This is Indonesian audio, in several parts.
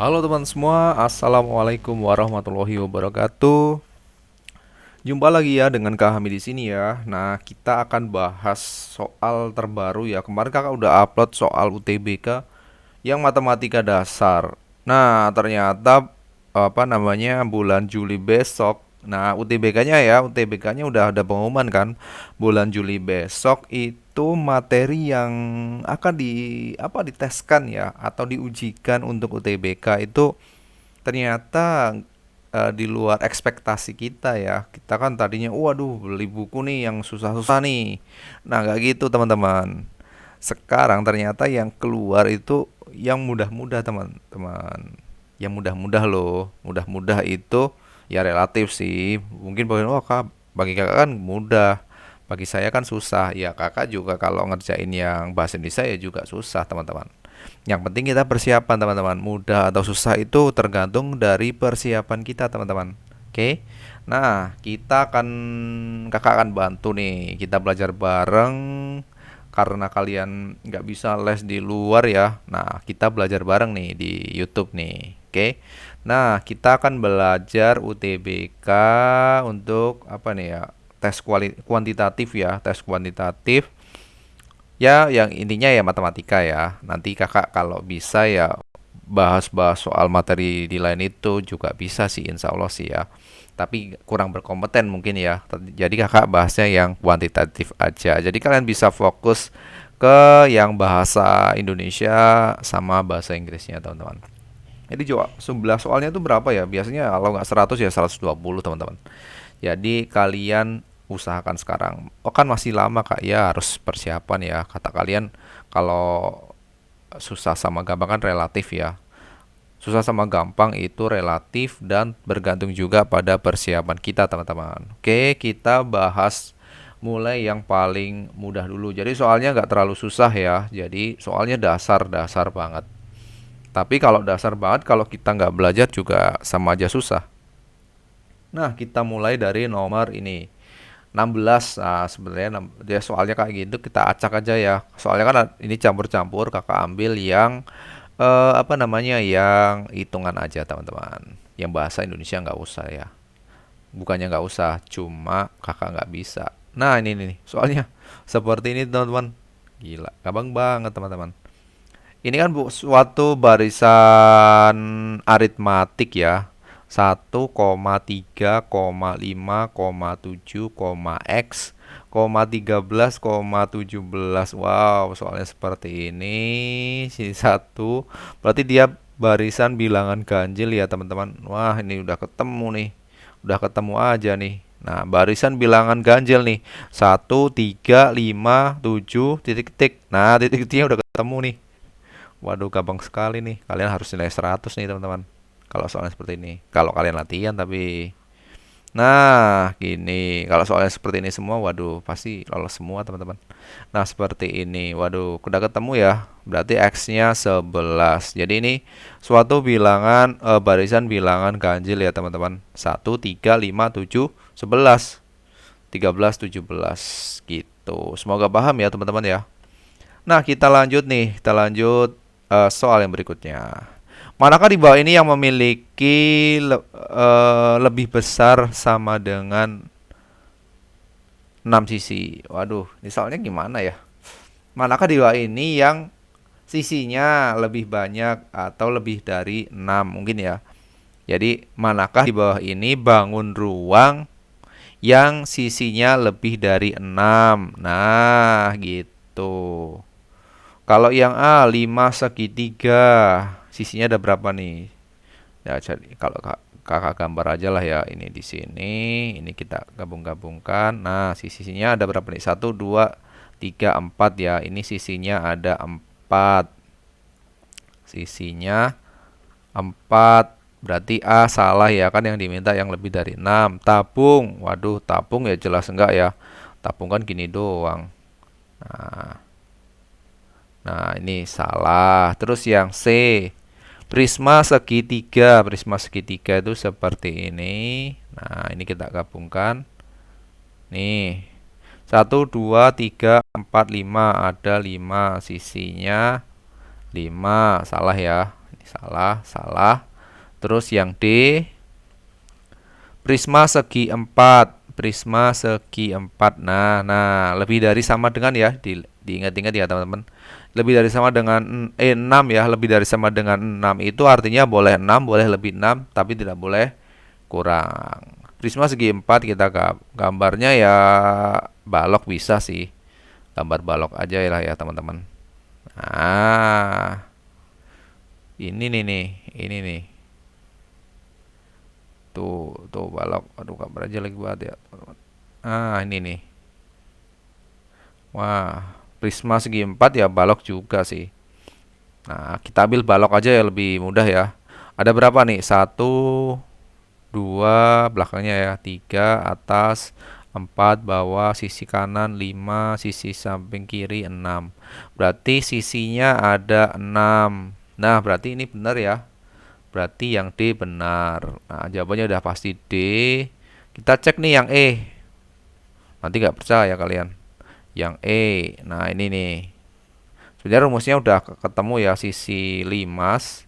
Halo teman semua, Assalamualaikum warahmatullahi wabarakatuh. Jumpa lagi ya dengan Kak Hamid di sini ya. Nah, kita akan bahas soal terbaru ya. Kemarin Kakak udah upload soal UTBK yang matematika dasar. Nah, ternyata bulan Juli besok. Nah, UTBK-nya ya, UTBK-nya udah ada pengumuman kan. Bulan Juli besok itu materi yang akan diteskan ya atau diujikan untuk UTBK itu ternyata di luar ekspektasi kita ya. Kita kan tadinya, waduh beli buku nih yang susah-susah nih. Nah, nggak gitu teman-teman. Sekarang ternyata yang keluar itu yang mudah-mudah teman-teman. Yang mudah-mudah loh. Mudah-mudah itu ya relatif sih. Mungkin bagi kakak kan mudah. Bagi saya kan susah. Ya kakak juga kalau ngerjain yang bahasa Indonesia ya juga susah teman-teman. Yang penting kita persiapan teman-teman. Mudah atau susah itu tergantung dari persiapan kita teman-teman. Oke. Nah, kakak akan bantu nih. Kita belajar bareng karena kalian nggak bisa les di luar ya. Nah, kita belajar bareng nih di YouTube nih. Oke. Nah, kita akan belajar UTBK untuk apa nih ya? Kuantitatif ya, tes kuantitatif. Ya, yang intinya ya matematika ya. Nanti kakak kalau bisa ya bahas-bahas soal materi di lain itu juga bisa sih, insya Allah sih ya. Tapi kurang berkompeten mungkin ya. Jadi kakak bahasnya yang kuantitatif aja. Jadi kalian bisa fokus ke yang bahasa Indonesia sama bahasa Inggrisnya teman-teman. Jadi coba 11 soalnya itu berapa ya? Biasanya kalau nggak 100 ya 120 teman-teman. Jadi kalian usahakan sekarang. Oh kan masih lama Kak, ya harus persiapan ya. Kata kalian kalau susah sama gampang kan relatif ya. Susah sama gampang itu relatif dan bergantung juga pada persiapan kita teman-teman. Oke, kita bahas mulai yang paling mudah dulu. Jadi soalnya nggak terlalu susah ya. Jadi soalnya dasar-dasar banget. Tapi kalau dasar banget, kalau kita nggak belajar juga sama aja susah. Nah, kita mulai dari nomor ini. 16. Nah, sebenarnya dia soalnya kayak gitu kita acak aja ya. Soalnya kan ini campur-campur, kakak ambil yang yang hitungan aja teman-teman. Yang bahasa Indonesia nggak usah ya. Bukannya nggak usah, cuma kakak nggak bisa. Nah, ini nih soalnya seperti ini teman-teman. Gila, gampang banget teman-teman. Ini kan suatu barisan aritmatik ya. 1,3,5,7, X, 13,17. Wow, soalnya seperti ini. Sini satu. Berarti dia barisan bilangan ganjil ya, teman-teman. Wah, ini udah ketemu nih. Udah ketemu aja nih. Nah, barisan bilangan ganjil nih. 1, 3, 5, 7, titik-titik. Nah, titik-titiknya udah ketemu nih. Waduh, gampang sekali nih. Kalian harus nilai 100 nih, teman-teman. Kalau soalnya seperti ini. Kalau kalian latihan tapi nah, gini. Kalau soalnya seperti ini semua, waduh, pasti lolos semua, teman-teman. Nah, seperti ini. Waduh, udah ketemu ya. Berarti X-nya 11. Jadi ini suatu bilangan barisan bilangan ganjil ya, teman-teman. 1, 3, 5, 7, 11. 13, 17 gitu. Semoga paham ya, teman-teman ya. Nah, kita lanjut nih. Kita lanjut soal yang berikutnya. Manakah di bawah ini yang memiliki lebih besar sama dengan 6 sisi? Waduh, ini soalnya gimana ya? Manakah di bawah ini yang sisinya lebih banyak atau lebih dari 6 mungkin ya? Jadi, manakah di bawah ini bangun ruang yang sisinya lebih dari 6? Nah, gitu. Kalau yang A 5 segitiga, sisinya ada berapa nih? Ya, jadi kalau kakak gambar aja lah ya, ini di sini, ini kita gabung-gabungkan. Nah, sisinya ada berapa nih? 1, 2, 3, 4 ya. Ini sisinya ada 4. Sisinya 4. Berarti A salah ya, kan yang diminta yang lebih dari 6. Tabung. Waduh, tabung ya jelas enggak ya. Tabung kan gini doang. Nah, nah, ini salah. Terus yang C, prisma segitiga. Prisma segitiga itu seperti ini. Nah, ini kita gabungkan. Nih, 1, 2, 3, 4, 5. Ada 5 sisinya. 5 salah ya. Salah, salah. Terus yang D, prisma segi 4. Prisma segi 4. Nah, lebih dari sama dengan ya, diingat-ingat ya teman-teman. Lebih dari sama dengan 6 ya, lebih dari sama dengan 6 itu artinya boleh 6, boleh lebih 6, tapi tidak boleh kurang. Prisma segi 4 kita gambarnya ya balok bisa sih. Gambar balok aja lah ya teman-teman. Nah, ini nih. Tuh balok. Aduh, gambar aja lagi buat ya, teman-teman. Ini nih. Wah, prisma segi 4 ya balok juga sih. Nah, kita ambil balok aja ya lebih mudah ya. Ada berapa nih? Satu, dua, belakangnya ya. Tiga, atas, empat, bawah, sisi kanan, lima, sisi samping kiri, enam. Berarti sisinya ada enam. Nah, berarti ini benar ya. Berarti yang D benar. Nah, jawabannya udah pasti D. Kita cek nih yang E. Nanti nggak percaya kalian. Yang E. Nah, ini nih. Sebenarnya rumusnya udah ketemu ya, sisi limas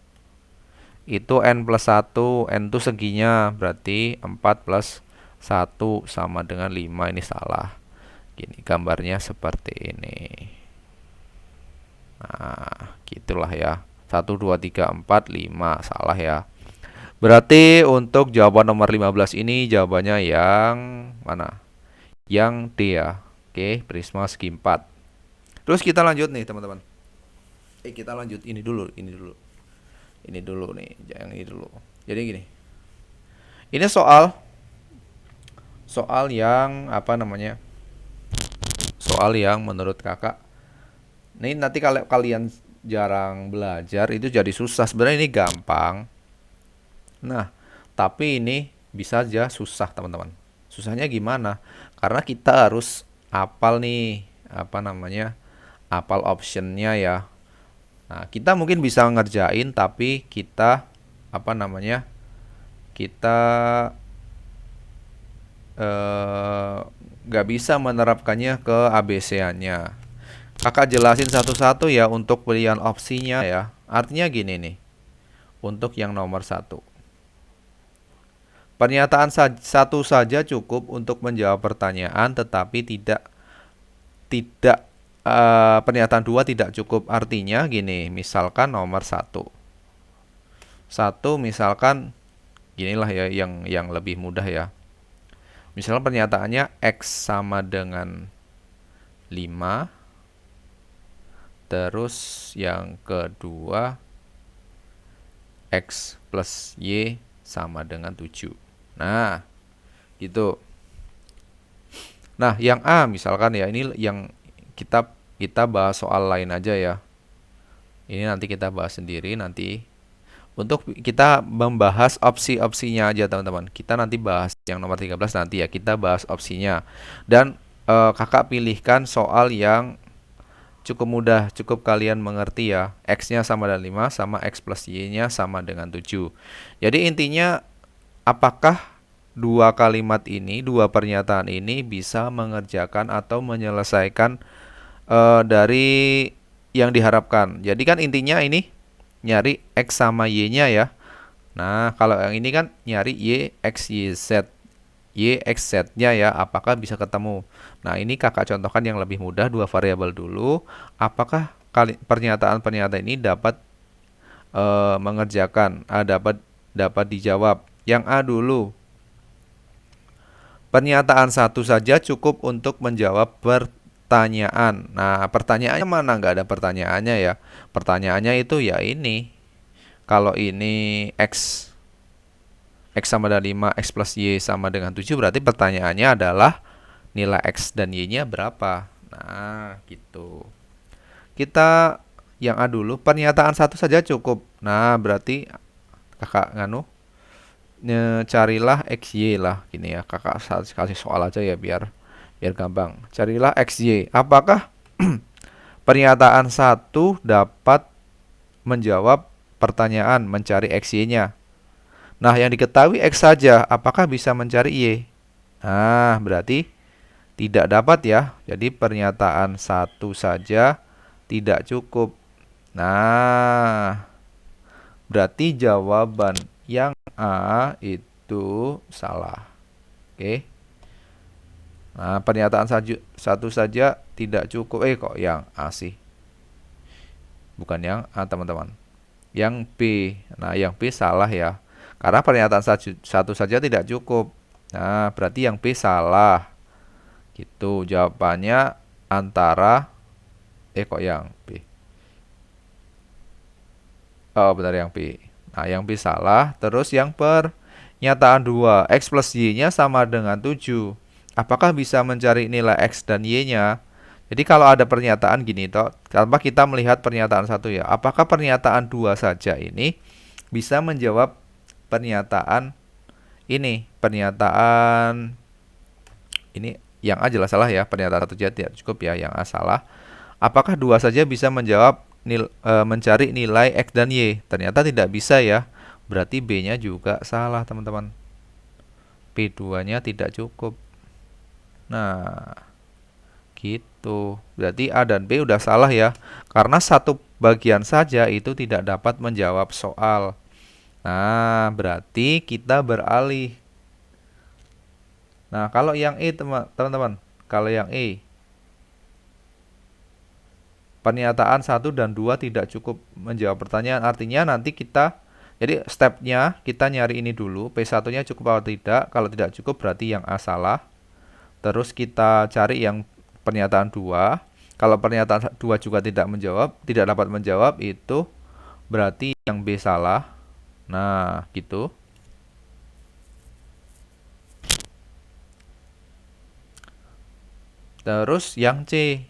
itu n plus 1, n itu seginya, berarti 4 plus 1 sama dengan 5, ini salah. Gini gambarnya seperti ini. Nah, gitulah ya. 1, 2, 3, 4, 5, salah ya. Berarti untuk jawaban nomor 15 ini jawabannya yang mana? Yang D ya. Oke, prisma segi 4. Terus kita lanjut nih, teman-teman. Kita lanjut ini dulu, ini dulu. Ini dulu nih, jangan ini dulu. Jadi gini. Ini soal yang apa namanya? Soal yang menurut kakak, ini nanti kalau kalian jarang belajar itu jadi susah. Sebenarnya ini gampang. Nah, tapi ini bisa aja susah, teman-teman. Susahnya gimana? Karena kita harus hafal nih, apa namanya? Hafal optionnya ya. Nah, kita mungkin bisa ngerjain, tapi kita apa namanya? Kita nggak bisa menerapkannya ke ABC-nya. Kakak jelasin satu-satu ya untuk pilihan opsinya ya. Artinya gini nih, untuk yang nomor satu. Pernyataan satu saja cukup untuk menjawab pertanyaan, tetapi tidak tidak pernyataan dua tidak cukup. Artinya gini, misalkan nomor satu. Satu misalkan ginilah ya yang lebih mudah ya. Misalnya pernyataannya X sama dengan 5. Terus yang kedua X plus Y sama dengan 7. Nah, gitu. Nah, yang A misalkan ya, ini yang kita bahas soal lain aja ya. Ini nanti kita bahas sendiri nanti. Untuk kita membahas opsi-opsinya aja teman-teman. Kita nanti bahas yang nomor 13 nanti ya. Kita bahas opsinya. Dan kakak pilihkan soal yang cukup mudah, cukup kalian mengerti ya. X-nya sama dengan 5 sama X plus Y-nya sama dengan 7. Jadi intinya apakah dua kalimat ini, dua pernyataan ini bisa mengerjakan atau menyelesaikan dari yang diharapkan. Jadi kan intinya ini nyari X sama Y-nya ya. Nah, kalau yang ini kan nyari Y, X, Y, Z. Y, X, Z-nya ya, apakah bisa ketemu. Nah, ini kakak contohkan yang lebih mudah, dua variabel dulu. Apakah pernyataan-pernyataan ini dapat mengerjakan, dapat dijawab. Yang A dulu. Pernyataan satu saja cukup untuk menjawab pertanyaan. Nah, pertanyaannya mana? Nggak ada pertanyaannya ya. Pertanyaannya itu ya ini. Kalau ini X sama dengan 5, X plus Y sama dengan 7, berarti pertanyaannya adalah nilai X dan Y-nya berapa. Nah, gitu. Kita yang A dulu, pernyataan satu saja cukup. Nah, berarti kakak carilah XY lah gini ya. Kakak kasih soal aja ya biar gampang. Carilah XY. Apakah pernyataan satu dapat menjawab pertanyaan mencari XY-nya? Nah, yang diketahui X saja, apakah bisa mencari Y? Nah, berarti tidak dapat ya. Jadi pernyataan satu saja tidak cukup. Nah, Berarti jawaban yang A itu salah. Oke. Nah, pernyataan satu saja tidak cukup. Kok yang A sih? Bukan yang A, teman-teman. Yang B. Nah, yang B salah ya. Karena pernyataan satu saja tidak cukup. Nah, berarti yang B salah. Gitu. Jawabannya antara kok yang B. Oh, benar yang B. Nah, yang B salah. Terus yang pernyataan 2, X plus Y-nya sama dengan 7. Apakah bisa mencari nilai X dan Y-nya? Jadi kalau ada pernyataan gini toh, tanpa kita melihat pernyataan satu ya. Apakah pernyataan 2 saja ini bisa menjawab pernyataan ini? Pernyataan ini yang A jelas salah ya. Pernyataan satu saja tidak cukup ya, yang A salah. Apakah 2 saja bisa menjawab mencari nilai X dan Y? Ternyata tidak bisa ya. Berarti B-nya juga salah, teman-teman. P2-nya tidak cukup. Nah, gitu. Berarti A dan B udah salah ya. Karena satu bagian saja itu tidak dapat menjawab soal. Nah, berarti kita beralih. Nah, kalau yang E, teman-teman. Kalau yang E, pernyataan 1 dan 2 tidak cukup menjawab pertanyaan. Artinya nanti kita, jadi stepnya kita nyari ini dulu. P1-nya cukup atau tidak. Kalau tidak cukup berarti yang A salah. Terus kita cari yang pernyataan 2. Kalau pernyataan 2 juga tidak dapat menjawab, itu berarti yang B salah. Nah, gitu. Terus yang C.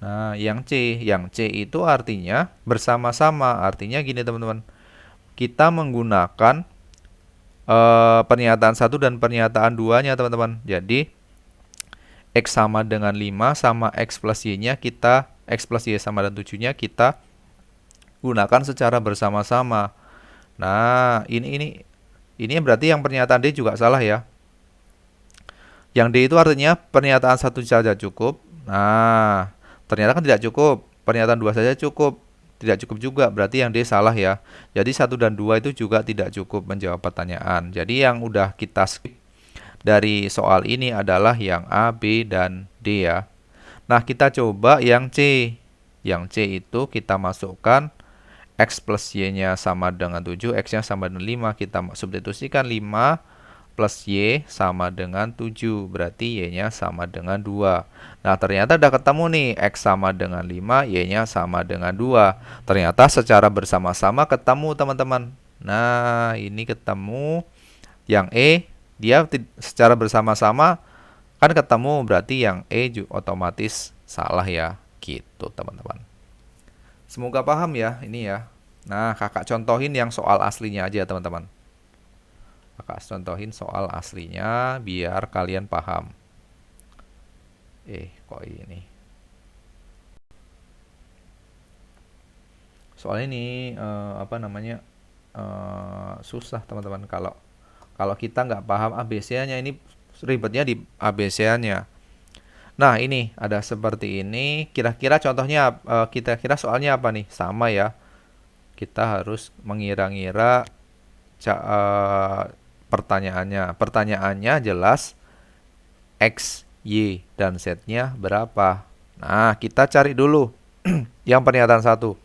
Nah, yang C itu artinya bersama-sama. Artinya gini, teman-teman. Kita menggunakan pernyataan 1 dan pernyataan 2-nya, teman-teman. Jadi X sama dengan 5 sama X plus Y-nya X plus Y sama dengan 7-nya kita gunakan secara bersama-sama. Nah, ini berarti yang pernyataan D juga salah ya. Yang D itu artinya pernyataan 1 saja cukup. Nah, ternyata kan tidak cukup. Pernyataan 2 saja cukup. Tidak cukup juga, berarti yang D salah ya. Jadi 1 dan 2 itu juga tidak cukup menjawab pertanyaan. Jadi yang udah kita skip dari soal ini adalah yang A, B, dan D ya. Nah, kita coba yang C. Yang C itu kita masukkan X plus Y-nya sama dengan 7, X-nya sama dengan 5. Kita substitusikan 5 plus Y sama dengan 7. Berarti Y-nya sama dengan 2. Nah, ternyata udah ketemu nih. X sama dengan 5, Y-nya sama dengan 2. Ternyata secara bersama-sama ketemu, teman-teman. Nah, ini ketemu. Yang E, dia secara bersama-sama kan ketemu. Berarti yang E otomatis salah ya. Gitu, teman-teman. Semoga paham ya ini ya. Nah, kakak contohin yang soal aslinya aja, teman-teman. Kakak contohin soal aslinya biar kalian paham. Kok ini? Soal ini apa namanya? Susah, teman-teman. Kalau kita nggak paham ABC-nya, ini ribetnya di ABC-nya. Nah, ini ada seperti ini. Kira-kira contohnya, kita kira soalnya apa nih? Sama ya. Kita harus mengira-ngira pertanyaannya. Pertanyaannya jelas X, Y, dan Z-nya berapa. Nah, kita cari dulu yang pernyataan 1.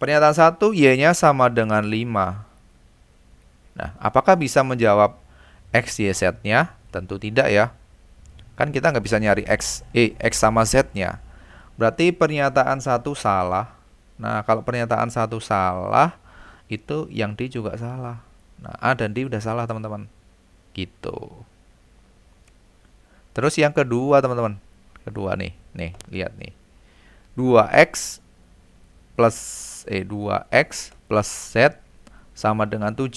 Pernyataan 1, Y-nya sama dengan 5. Nah, apakah bisa menjawab X, Y, Z-nya? Tentu tidak ya. Kan kita nggak bisa nyari X sama Z-nya. Berarti pernyataan 1 salah. Nah, kalau pernyataan 1 salah, itu yang D juga salah. Nah, A dan D udah salah, teman-teman. Gitu. Terus yang kedua, teman-teman. Kedua nih. Nih, lihat nih. 2X plus Z sama dengan 7.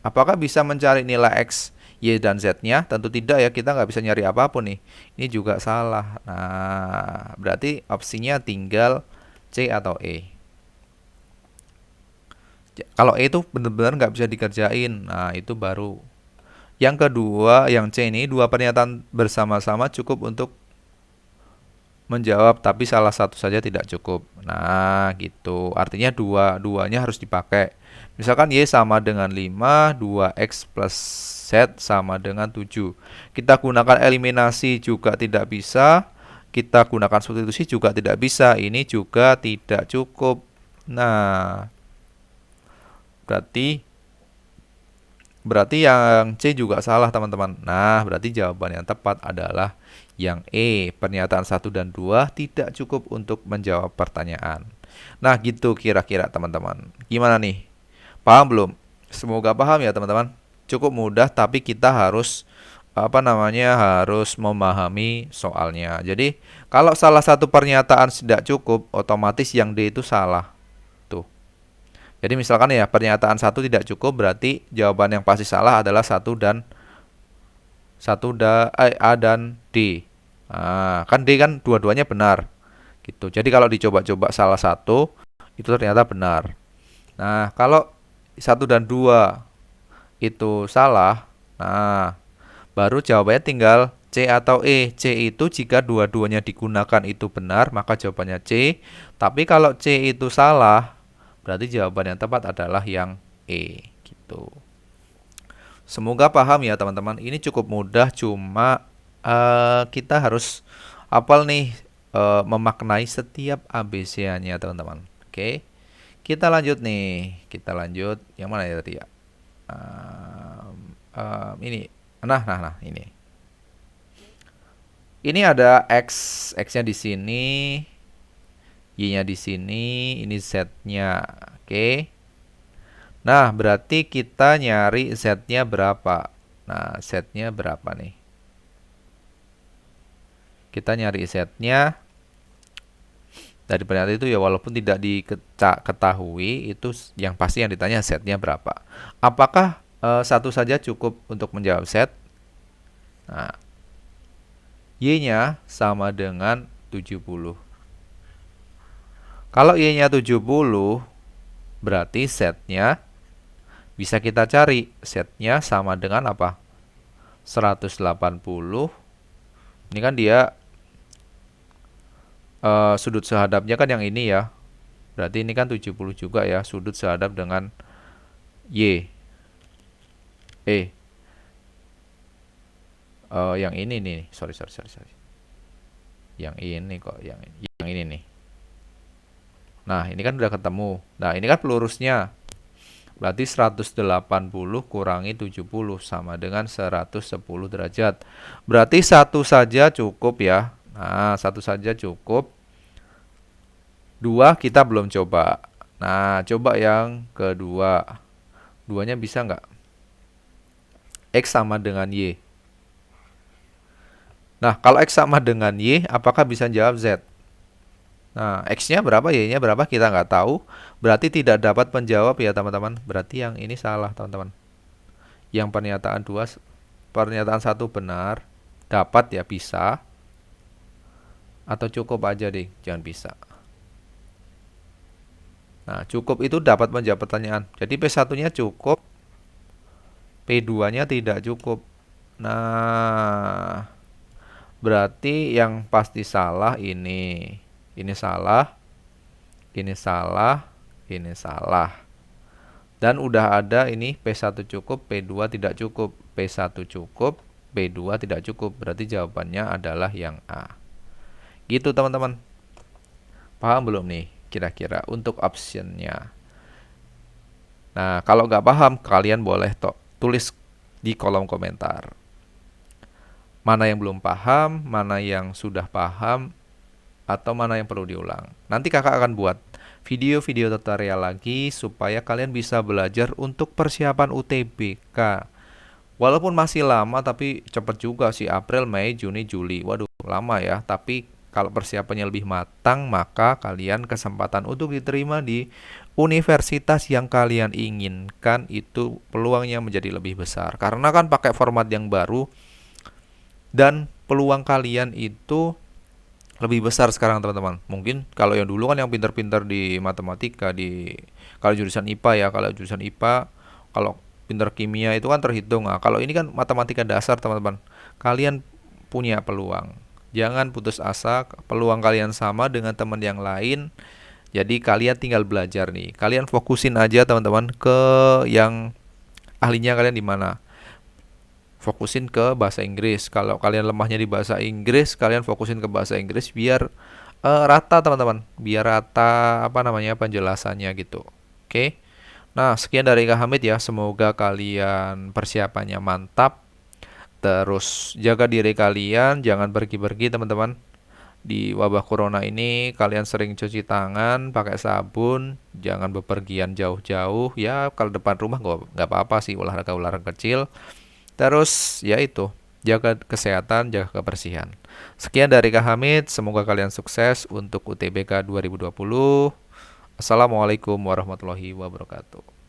Apakah bisa mencari nilai X, Y, dan Z-nya? Tentu tidak ya, kita nggak bisa nyari apapun nih. Ini juga salah. Nah, berarti opsinya tinggal C atau E. Kalau E itu benar-benar nggak bisa dikerjain. Nah, itu baru. Yang kedua, yang C ini, dua pernyataan bersama-sama cukup untuk menjawab, tapi salah satu saja tidak cukup. Nah, gitu. Artinya dua-duanya harus dipakai. Misalkan Y sama dengan 5, 2X plus Z sama dengan 7. Kita gunakan eliminasi juga tidak bisa. Kita gunakan substitusi juga tidak bisa. Ini juga tidak cukup. Nah, berarti Berarti yang C juga salah, teman-teman. Nah, berarti jawaban yang tepat adalah yang E. Pernyataan 1 dan 2 tidak cukup untuk menjawab pertanyaan. Nah, gitu kira-kira, teman-teman. Gimana nih? Paham belum? Semoga paham ya, teman-teman. Cukup mudah, tapi kita harus harus memahami soalnya. Jadi, kalau salah satu pernyataan tidak cukup, otomatis yang D itu salah. Tuh. Jadi misalkan ya pernyataan 1 tidak cukup, berarti jawaban yang pasti salah adalah A dan D. Nah, kan D kan dua-duanya benar. Gitu. Jadi kalau dicoba-coba salah satu itu ternyata benar. Nah, kalau 1 dan 2 itu salah, nah baru jawabannya tinggal C atau E. C itu jika dua-duanya digunakan itu benar, maka jawabannya C. Tapi kalau C itu salah, berarti jawaban yang tepat adalah yang E gitu. Semoga paham ya teman-teman. Ini cukup mudah, cuma kita harus hafal nih, memaknai setiap ABC-nya teman-teman. Oke. Kita lanjut nih. Kita lanjut yang mana ya tadi ya? Ini. Nah, ini. Ini ada X-nya di sini, Y-nya di sini, ini Z-nya. Oke. Nah, berarti kita nyari Z-nya berapa? Nah, Z-nya berapa nih? Kita nyari Z-nya dari pernyataan itu ya, walaupun tidak diketahui, itu yang pasti yang ditanya Z-nya berapa. Apakah satu saja cukup untuk menjawab Z? Nah, Y-nya sama dengan 70. Kalau Y-nya 70, berarti Z-nya bisa kita cari. Z-nya sama dengan apa? 180. Ini kan dia sudut sehadapnya kan yang ini ya. Berarti ini kan 70 juga ya, sudut sehadap dengan Y. Yang ini nih, sorry. Yang ini kok, yang ini nih. Nah, ini kan udah ketemu. Nah, ini kan pelurusnya. Berarti 180 kurangi 70 sama dengan 110 derajat. Berarti satu saja cukup ya. Nah, satu saja cukup. 2 kita belum coba. Nah, coba yang kedua. Duanya bisa nggak? X sama dengan Y. Nah, kalau X sama dengan Y, apakah bisa jawab Z? Nah, X-nya berapa, Y-nya berapa, kita nggak tahu. Berarti tidak dapat menjawab ya, teman-teman. Berarti yang ini salah, teman-teman. Yang pernyataan 1 benar. Dapat ya, bisa. Atau cukup aja deh, jangan bisa. Nah, cukup itu dapat menjawab pertanyaan. Jadi P1-nya cukup, P2-nya tidak cukup. Nah, berarti yang pasti salah ini. Ini salah, ini salah, ini salah. Dan udah ada ini P1 cukup, P2 tidak cukup. P1 cukup, P2 tidak cukup. Berarti jawabannya adalah yang A. Gitu teman-teman. Paham belum nih kira-kira untuk optionnya? Nah, kalau nggak paham, kalian boleh tulis di kolom komentar. Mana yang belum paham, mana yang sudah paham, atau mana yang perlu diulang. Nanti kakak akan buat video-video tutorial lagi supaya kalian bisa belajar untuk persiapan UTBK. Walaupun masih lama tapi cepet juga sih, April, Mei, Juni, Juli. Waduh, lama ya. Tapi kalau persiapannya lebih matang, maka kalian kesempatan untuk diterima di universitas yang kalian inginkan itu peluangnya menjadi lebih besar. Karena kan pakai format yang baru dan peluang kalian itu lebih besar sekarang teman-teman. Mungkin kalau yang dulu kan yang pintar-pintar di matematika, kalau jurusan IPA ya, kalau jurusan IPA, kalau pintar kimia itu kan terhitung. Nah, kalau ini kan matematika dasar teman-teman. Kalian punya peluang. Jangan putus asa, peluang kalian sama dengan teman yang lain. Jadi kalian tinggal belajar nih. Kalian fokusin aja teman-teman ke yang ahlinya kalian di mana. Fokusin ke bahasa Inggris. Kalau kalian lemahnya di bahasa Inggris, kalian fokusin ke bahasa Inggris biar rata teman-teman. Biar rata apa namanya penjelasannya gitu. Oke. Nah, sekian dari Kak Hamid ya. Semoga kalian persiapannya mantap. Terus jaga diri kalian, jangan pergi-pergi teman-teman. Di wabah corona ini kalian sering cuci tangan, pakai sabun, jangan bepergian jauh-jauh. Ya kalau depan rumah nggak apa-apa sih olahraga-olahraga kecil. Terus ya itu, jaga kesehatan, jaga kebersihan. Sekian dari Kak Hamid, semoga kalian sukses untuk UTBK 2020. Assalamualaikum warahmatullahi wabarakatuh.